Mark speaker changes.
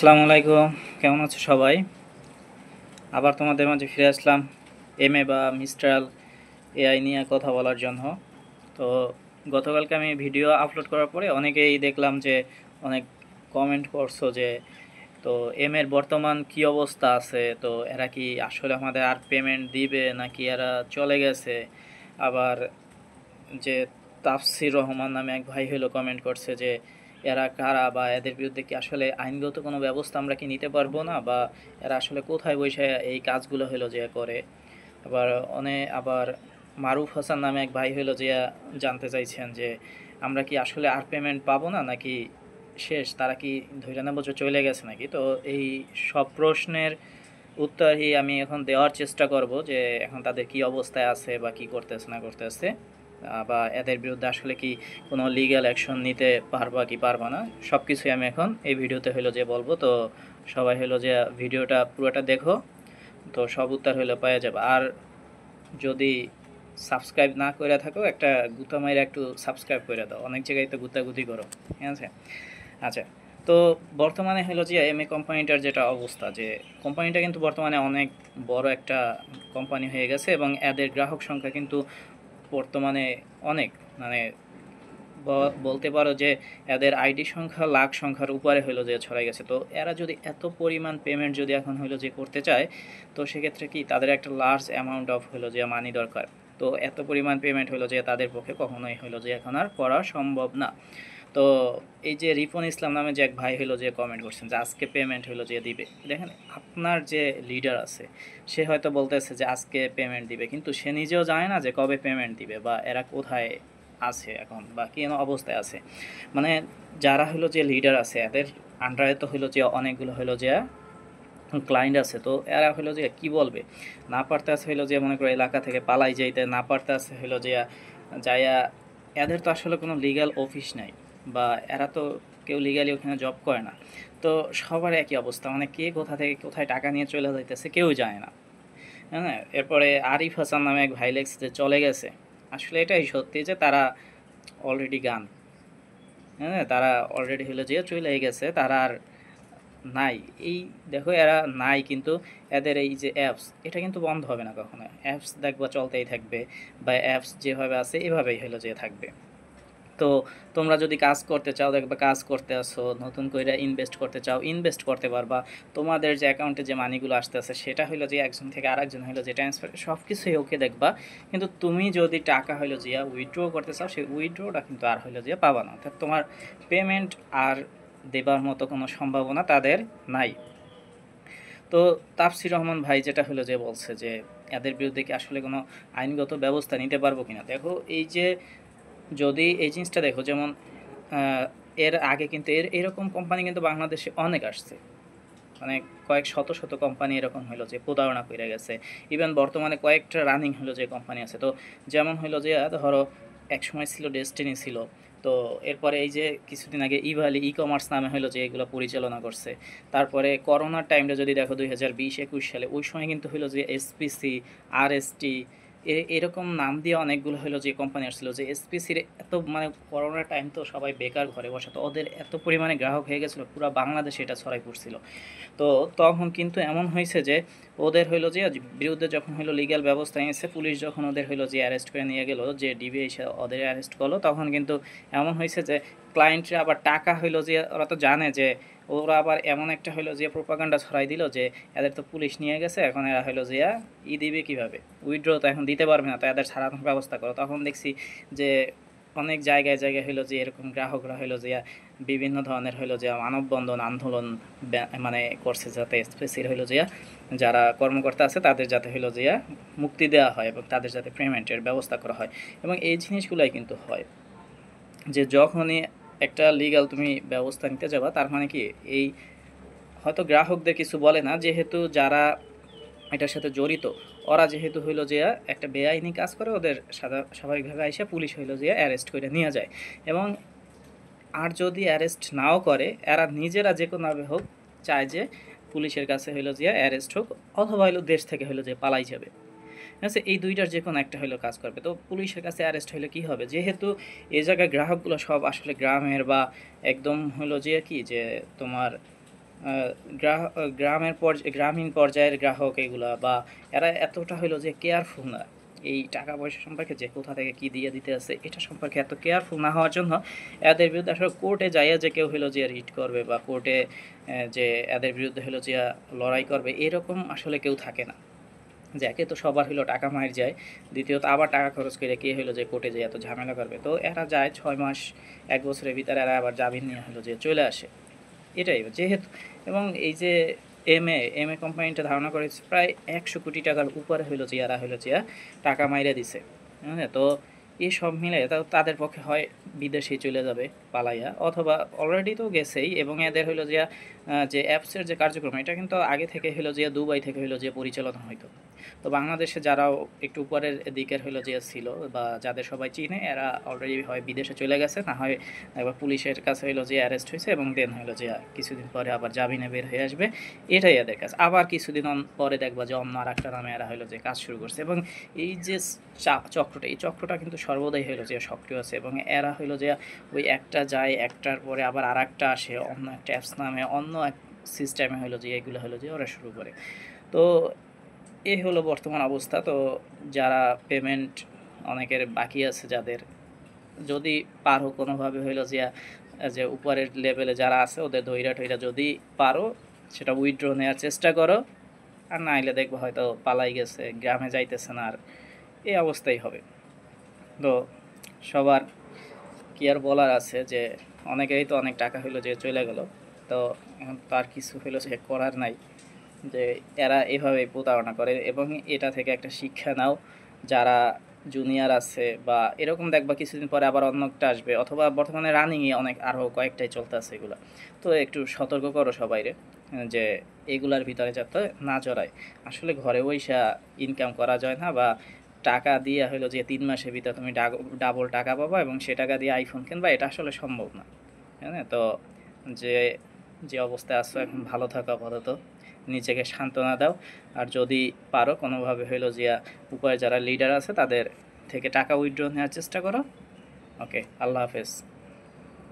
Speaker 1: আসসালামু আলাইকুম, কেমন আছো সবাই? আবার তোমাদের মাঝে ফিরে আসলাম এমএ বা মিস্ট্রাল এআই নিয়ে কথা বলার জন্য। তো গতকালকে আমি ভিডিও আপলোড করার পরে অনেকেই দেখলাম যে অনেক কমেন্ট করছো যে তো এর বর্তমান কি অবস্থা আছে, তো এরা কি আসলে আমাদের আর পেমেন্ট দিবে নাকি এরা চলে গেছে। আবার যে তাফসির রহমান নামে এক ভাই হলো কমেন্ট করছে যে এরা কারা বা এদের বিরুদ্ধে কি আসলে আইনগত কোনো ব্যবস্থা আমরা কি নিতে পারবো না, বা এরা আসলে কোথায় বসে এই কাজগুলো হলো যে করে। আবার আবার মারুফ হাসান নামে এক ভাই হলো যে জানতে চাইছেন যে আমরা কি আসলে আর পেমেন্ট পাবো না নাকি শেষ, তারা কি ধরে নেবো যে চলে গেছে নাকি। তো এই সব প্রশ্নের উত্তরই আমি এখন দেওয়ার চেষ্টা করব যে এখন তাদের কি অবস্থায় আছে বা কি করতেছে না করতেছে, বা এদের বিরুদ্ধে আসলে কি কোনো লিগ্যাল অ্যাকশন নিতে পারবা কি পারবা না, সব কিছুই আমি এখন এই ভিডিওতে হলো যে বলবো। তো সবাই হলো যে ভিডিওটা পুরোটা দেখো, তো সব উত্তর হলো পাওয়া যাবে। আর যদি সাবস্ক্রাইব না করে থাকো, একটা গুতা মাইরা একটু সাবস্ক্রাইব করে দাও, অনেক জায়গায় তো গুতাগুতি করো, ঠিক আছে। আচ্ছা, তো বর্তমানে হলো যে এমএ কোম্পানিটার যেটা অবস্থা, যে কোম্পানিটা কিন্তু বর্তমানে অনেক বড় একটা কোম্পানি হয়ে গেছে এবং এদের গ্রাহক সংখ্যা কিন্তু বর্তমানে অনেক, মানে বলতে পারো যে এদের আইডি সংখ্যা লাখ সংখ্যার উপরে হলো যে ছড়াই গেছে। তো এরা যদি এত পরিমাণ পেমেন্ট যদি এখন হলো যে করতে চায়, তো সেক্ষেত্রে কি তাদের একটা লার্জ অ্যামাউন্ট অফ হলো যে মানি দরকার। তো এত পরিমাণ পেমেন্ট হলো যে তাদের পক্ষে কখনোই হলো যে এখন আর করা সম্ভব না। তো এই যে রিপন ইসলাম নামে যে এক ভাই হলো যে কমেন্ট করছেন যে আজকে পেমেন্ট হলো যে দিবে, দেখেন আপনার যে লিডার আছে সে হয়তো বলতেছে যে আজকে পেমেন্ট দিবে, কিন্তু সে নিজেও জানে না যে কবে পেমেন্ট দিবে বা এরা কোথায় আছে এখন বা কি অবস্থায় আছে। মানে যারা হলো যে লিডার আছে এদের আন্ডারে তো হলো যে অনেকগুলো হলো যে ক্লায়েন্ট আছে। তো এরা হলো যে কি বলবে, না পারতে আছে হলো যে মনে করো এলাকা থেকে পালাই যাইতে, না পারতে আছে হলো যে যাইয়া, এদের তো আসলে কোনো লিগ্যাল অফিস নাই বা এরা তো কেউ লিগ্যালি ওখানে জব করে না। তো সবার একই অবস্থা, মানে কে কোথা থেকে কোথায় টাকা নিয়ে চলে যাইতেছে কেউ জানে না। হ্যাঁ, এরপরে আরিফ হাসান নামে এক ভাই লেগস যে চলে গেছে, আসলে এটাই সত্যি যে তারা অলরেডি গান, হ্যাঁ তারা অলরেডি হলো যে চলে গেছে, তারা আর নাই। এই দেখো এরা নাই, কিন্তু এদের এই যে অ্যাপস এটা কিন্তু বন্ধ হবে না কখনো, অ্যাপস দেখবা চলতেই থাকবে বা অ্যাপস যেভাবে আছে এভাবেই হলো যে থাকবে। তো তোমরা যদি কাজ করতে চাও, দেখবা কাজ করতে আসো, নতুন করে ইনভেস্ট করতে চাও ইনভেস্ট করতে পারবা। তোমাদের যে অ্যাকাউন্টে যে মানিগুলো আসতেছে সেটা হলো যে একজন থেকে আরেকজন হলো যে ট্রান্সফার, সব কিছুই ওকে দেখবা। কিন্তু তুমি যদি টাকা হলো যে উইথড্র করতে চাও, সেই উইথড্রটা কিন্তু আর হলো যে পাবা না, অর্থাৎ তোমার পেমেন্ট আর দেবার মতো কোনো সম্ভাবনা তাদের নাই। তো তাফসির রহমান ভাই যেটা হলো যে বলছে যে এদের বিরুদ্ধে কি আসলে কোনো আইনগত ব্যবস্থা নিতে পারবো কিনা। দেখো এই যে যদি এই জিনিসটা দেখো, যেমন এর আগে কিন্তু এরকম কোম্পানি কিন্তু বাংলাদেশে অনেক আসছে, মানে কয়েক শত শত কোম্পানি এরকম হলো যে প্রতারণা করে গেছে। ইভেন বর্তমানে কয়েকটা রানিং হলো যে কোম্পানি আছে। তো যেমন হলো যে ধরো এক সময় ছিল ডেস্টিনি ছিল, তো এরপরে এই যে কিছুদিন আগে ইভালি ই কমার্স নামে হলো যে এগুলো পরিচালনা করছে। তারপরে করোনার টাইমটা যদি দেখো 2020-21 সালে, ওই সময় কিন্তু হলো যে এসপিসি, আরএসটি, এরকম নাম দিয়ে অনেকগুলো হলো যে কোম্পানি আসছিল। যে এসপিসির এত, মানে করোনার টাইম তো সবাই বেকার ঘরে বসা, তো ওদের এত পরিমাণে গ্রাহক হয়ে গেছিলো পুরো বাংলাদেশে এটা ছড়াই পড়ছিল। তো তখন কিন্তু এমন হয়েছে যে ওদের হইলো যে বিরুদ্ধে যখন হইলো লিগ্যাল ব্যবস্থা নিয়েছে, পুলিশ যখন ওদের হইলো যে অ্যারেস্ট করে নিয়ে গেলো, যে ডিবি এসে ওদের অ্যারেস্ট করলো, তখন কিন্তু এমন হয়েছে যে ক্লায়েন্টরা আবার টাকা হইলো যে, ওরা তো জানে যে ওরা আবার এমন একটা হইলো যে প্রোপাগান্ডা ছড়াই দিল যে এদের তো পুলিশ নিয়ে গেছে, এখন এরা হইলো যে দিবে কীভাবে, উইথড্র তো এখন দিতে পারবে না, তো এদের ছাড়ানোর ব্যবস্থা করো। তখন দেখছি যে অনেক জায়গায় জায়গায় হইলো যে এরকম গ্রাহকরা হইলো যে বিভিন্ন ধরনের হইলো যে মানববন্ধন আন্দোলন মানে করছে, যাতে স্পেসির হইলো যে যারা কর্মকর্তা আছে তাদের যাতে হইলো যে মুক্তি দেওয়া হয় এবং তাদের যাতে পেমেন্টের ব্যবস্থা করা হয়। এবং এই জিনিসগুলাই কিন্তু হয় যে যখনই একটা লিগ্যাল তুমি ব্যবস্থা নিতে যাবা, তার মানে কি এই হয়তো গ্রাহকদের কিছু বলে না, যেহেতু যারা এটার সাথে জড়িত ওরা যেহেতু হইলো যে একটা বেআইনি কাজ করে, ওদের স্বাভাবিকভাবে আইসা পুলিশ হইলো যে অ্যারেস্ট করে নিয়ে যায়। এবং আর যদি অ্যারেস্ট নাও করে, এরা নিজেরা যে কোনোভাবে হোক চায় যে পুলিশের কাছে হইলো যে অ্যারেস্ট হোক, অথবা হইলো দেশ থেকে হইলো যে পালাই যাবে। ঠিক আছে, এই দুইটার যে কোনো একটা হইলো কাজ করবে। তো পুলিশের কাছে অ্যারেস্ট হইলে কি হবে, যেহেতু এই জায়গায় গ্রাহকগুলো সব আসলে গ্রামের বা একদম হইলো যে কি যে তোমার গ্রামীণ পর্যায়ের গ্রাহক এগুলা, বা এরা এতটা হলো যে কেয়ারফুল না এই টাকা পয়সা সম্পর্কে, যে কোথা থেকে কি দিয়ে দিতে আছে এটা সম্পর্কে এত কেয়ারফুল না হওয়ার জন্য এদের বিরুদ্ধে আসলে কোর্টে যাইয়া যে কেউ হলো যে রিট করবে বা কোর্টে যে এদের বিরুদ্ধে হলো যে লড়াই করবে, এরকম আসলে কেউ থাকে না। যে একে তো সবার হলো টাকা মার যায়, দ্বিতীয়ত আবার টাকা খরচ করে কে হলো যে কোর্টে যায় এত ঝামেলা করবে। তো এরা যায় 6 মাস 1 বছরের ভিতরে এরা আবার জামিন নিয়ে হলো যে চলে আসে। এটাই যেহেতু, এবং এই যে এম এ কোম্পানিটা ধারণা করেছে প্রায় 100 কোটি টাকার উপরে হইলো যে এরা হইলো যে টাকা মাইরে দিছে। হ্যাঁ, তো এই সব মিলে তাদের পক্ষে হয় বিদেশে চলে যাবে পালাইয়া, অথবা অলরেডি তো গেছেই, এবং এদের হইলো যে যে অ্যাপসের যে কার্যক্রম এটা কিন্তু আগে থেকে হইলো যে দুবাই থেকে হইলো যে পরিচালনা হইতো। তো বাংলাদেশে যারাও একটু উপরের দিকের হইলো যে ছিল বা যাদের সবাই চিনে, এরা অলরেডি হয় বিদেশে চলে গেছে, না হয় একবার পুলিশের কাছে হইলো যে অ্যারেস্ট হয়েছে, এবং দেন হইলো যে কিছুদিন পরে আবার জামিনে বের হয়ে আসবে। এটাই এদের কাজ। আবার কিছুদিন পরে দেখবা যে অন্য আর একটা নামে এরা হইলো যে কাজ শুরু করছে, এবং এই যে চক্রটা, এই চক্রটা কিন্তু সর্বদাই হইলো যে সক্রিয় আছে, এবং এরা হইলো যে ওই একটা যায়, একটার পরে আবার আর একটা আসে, অন্য একটা অ্যাপস নামে অন্য এক সিস্টেমে হইলো যে এগুলো হলো যে ওরা শুরু করে। তো এই হলো বর্তমান অবস্থা। তো যারা পেমেন্ট অনেকের বাকি আছে, যাদের যদি পারো কোনোভাবে হইলো যে যে উপরের লেভেলে যারা আছে ওদের ধইরা ঠইরা যদি পারো সেটা উইথড্র নেওয়ার চেষ্টা করো, আর না হলে দেখবো হয়তো পালাই গেছে, গ্রামে যাইতেছে না আর, এই অবস্থাই হবে। তো সবার কি আর বলার আছে, যে অনেকেরই তো অনেক টাকা হইলো যে চলে গেল। তো এখন তার কিছু হইলো যে করার নাই, যে এরা এভাবেই প্রতারণা করে, এবং এটা থেকে একটা শিক্ষা নাও। যারা জুনিয়র আছে বা এরকম দেখবা কিছুদিন পরে আবার অন্য একটা আসবে, অথবা বর্তমানে রানিংয়ে অনেক আরও কয়েকটাই চলতে আছে এগুলো। তো একটু সতর্ক করো সবাইরে, যে এগুলার ভিতরে যাতে না জড়ায়। আসলে ঘরে বইসা ইনকাম করা যায় না, বা টাকা দিয়ে হলো যে 3 মাসের ভিতরে তুমি ডাবল টাকা পাবা এবং সে টাকা দিয়ে আইফোন কিনবা, এটা আসলে সম্ভব না। হ্যাঁ, তো যে যে অবস্থায় আছো এখন ভালো থাকো আপাতত, নিজেকে সান্ত্বনা দাও। আর যদি পারো কোনোভাবে হইলো যে উপরে যারা লিডার আছে তাদের থেকে টাকা উইথড্র নেওয়ার চেষ্টা করো। ওকে, আল্লাহ হাফেজ।